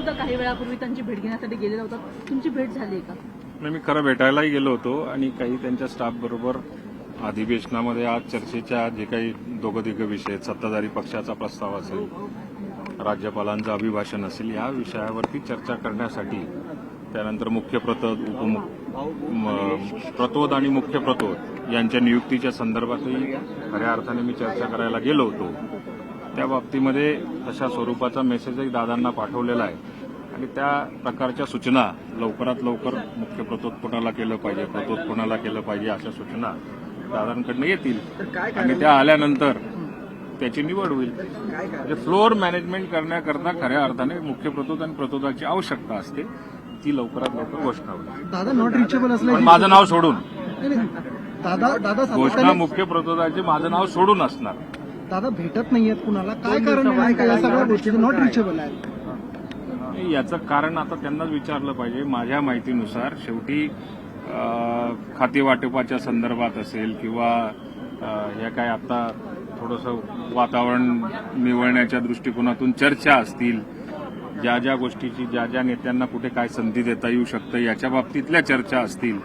सुद्धा काही वेळापूर्वी त्यांची भेट घेण्यासाठी गेलेला होता. तुमची भेट झाली आहे का? नाही, मी खरं भेटायलाही गेलो होतो आणि काही त्यांच्या स्टाफ बरोबर अधिवेशनामध्ये आज चर्चेच्या जे काही दोघं तिघं विषय आहेत, सत्ताधारी पक्षाचा प्रस्ताव असेल, राज्यपालांचं अभिभाषण असेल, या विषयावरती चर्चा करण्यासाठी त्यानंतर मुख्य प्रतोद, प्रतोद आणि मुख्य प्रतोद यांच्या नियुक्तीच्या संदर्भातही खऱ्या अर्थाने मी चर्चा करायला गेलो होतो. त्या बाबतीमध्ये तशा स्वरूपाचा मेसेजही दादांना पाठवलेला आहे आणि त्या प्रकारच्या सूचना लवकरात लवकर मुख्य प्रतोद कोणाला केलं पाहिजे, प्रतोद कोणाला केलं पाहिजे, अशा सूचना दादांकडनं येतील आणि त्या आल्यानंतर त्याची निवड होईल. म्हणजे फ्लोअर मॅनेजमेंट करण्याकरता खऱ्या अर्थाने मुख्य प्रतोद आणि प्रतोदाची आवश्यकता असते, ती लवकरात लवकर घोषणा होईल. दादा नॉट रिचेबल असलं, पण माझं नाव सोडून दादा घोषणा मुख्य प्रतोदाची माझं नाव सोडून असणार. दादा भेटत नाहीयेत कुणाला, काय कारण आहे या सगळ्या गोष्टी नॉट रिचेबल आहे? याचं कारण आता त्यांनाच विचारलं पाहिजे. माझ्या माहितीनुसार शेवटी खातेवाटपाच्या संदर्भात असेल किंवा या काय आता थोडंसं वातावरण निवळण्याच्या दृष्टिकोनातून चर्चा असतील, ज्या ज्या गोष्टीची ज्या ज्या नेत्यांना कुठे काय संधी देता येऊ शकतं याच्या बाबतीतल्या चर्चा असतील,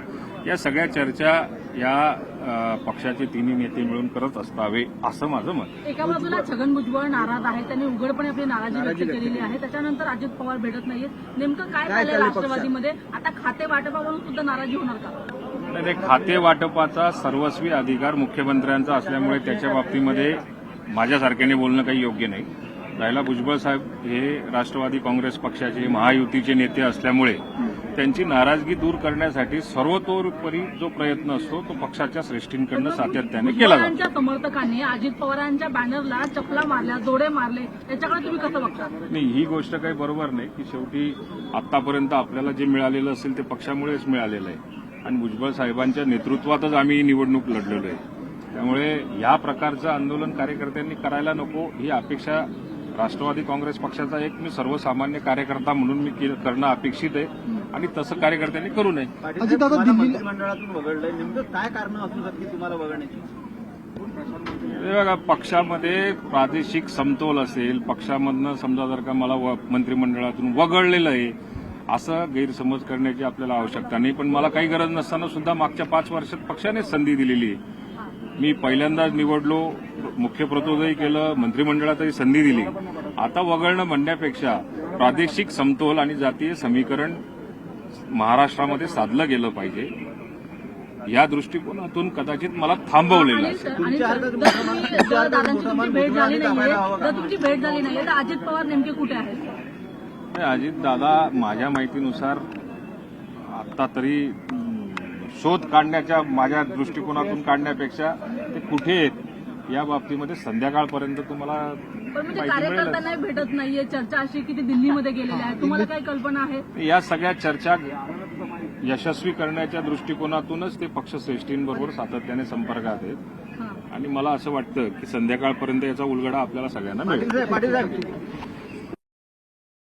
या सगळ्या चर्चा या पक्षाचे तिन्ही नेते मिळून करत असावे असं माझं मत. एका बाजूला छगन भुजबळ नाराज आहेत, त्यांनी उघडपणे आपली नाराजी व्यक्त केलेली आहे. त्याच्यानंतर अजित पवार भेटत नाहीयेत. नेमकं काय झालंय राष्ट्रवादीमध्ये? आता खाते वाटपावरून सुद्धा नाराजी होणार का? नाही, खाते वाटपाचा सर्वस्वी अधिकार मुख्यमंत्र्यांचा असल्यामुळे त्याच्या बाबतीमध्ये माझ्यासारख्याने बोलणं काही योग्य नाही. राहिला भुजबळ साहेब हे राष्ट्रवादी काँग्रेस पक्षाचे महायुतीचे नेते असल्यामुळे त्यांची नाराजगी दूर करण्यासाठी सर्वतोपरी जो प्रयत्न असतो तो पक्षाच्या श्रेष्ठींकडनं सातत्याने केला जातो. भुजबळांच्या समर्थकांनी अजित पवारांच्या बॅनरला चपला मारल्या, जोडे मारले, याच्याकडे तुम्ही कसं बघता? नाही, ही गोष्ट काही बरोबर नाही की शेवटी आतापर्यंत आपल्याला जे मिळालेलं असेल ते पक्षामुळेच मिळालेलं आहे आणि भुजबळ साहेबांच्या नेतृत्वातच आम्ही निवडणूक लढलेलो आहे. त्यामुळे या प्रकारचं आंदोलन कार्यकर्त्यांनी करायला नको ही अपेक्षा राष्ट्रवादी काँग्रेस पक्षाचा एक मी सर्वसामान्य कार्यकर्ता म्हणून मी करणं अपेक्षित आहे आणि तसं कार्यकर्त्यांनी करू नये. मंत्रिमंडळातून वगळलंय, नेमकं काय कारण असू शकते तुम्हाला वगळण्याची? बघा, पक्षामध्ये प्रादेशिक समतोल असेल, पक्षामधनं समजा जर का मला मंत्रिमंडळातून वगळलेलं आहे असं गैरसमज करण्याची आपल्याला आवश्यकता नाही. पण मला काही गरज नसताना सुद्धा मागच्या 5 वर्षात पक्षानेच संधी दिलेली आहे. मी पहिल्यांदाच निवडलो, मुख्य प्रतोदही केलं, मंत्रिमंडळातही संधी दिली. आता वगळणं म्हणण्यापेक्षा प्रादेशिक समतोल आणि जातीय समीकरण महाराष्ट्रामध्ये साधलं गेलं पाहिजे या दृष्टिकोनातून कदाचित मला थांबवलेलं आहे. तुमची भेट झाली नाहीये तर अजित पवार नेमके कुठे आहेत? अजित दादा माझ्या माहितीनुसार आता तरी शोध काढण्याच्या माझ्या दृष्टिकोनातून काढण्यापेक्षा ते कुठे आहेत या बाबतीमध्ये संध्याकाळपर्यंत तुम्हाला म्हणजे कार्यकर्त्यांना भेटत नाहीये. चर्चा अशी की ते दिल्लीमध्ये गेलेले आहेत. तुम्हाला काही कल्पना आहे? या सगळ्या चर्चा यशस्वी करण्याच्या दृष्टिकोनातूनच ते पक्षश्रेष्ठींबरोबर सातत्याने संपर्कात आहेत आणि मला असं वाटतं की संध्याकाळपर्यंत याचा उलगडा आपल्याला सगळ्यांना मिळेल.